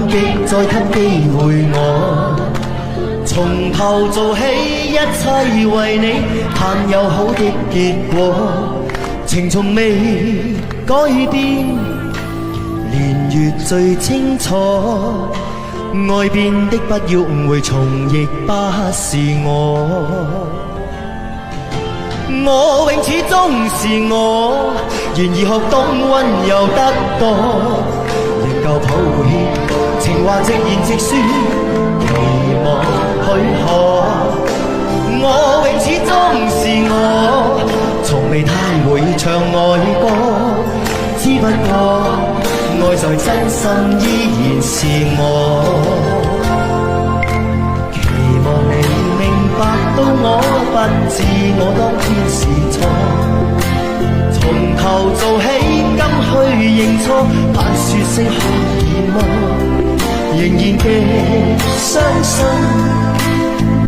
擊，再給機會我，從頭做起，一切為你盼有好的結果。情從未改變，年月最清楚。愛變的不要誤會，從亦不是我。我永始終是我，願意學懂溫柔得多，仍舊抱歉，情話直言直說，期望許可。我永始終是我，從未太會唱愛歌，只不過愛在真心依然是我。期望你明白到我不知我當天是錯，從頭做起，甘去認錯，盼說聲可以麼？仍然極傷心。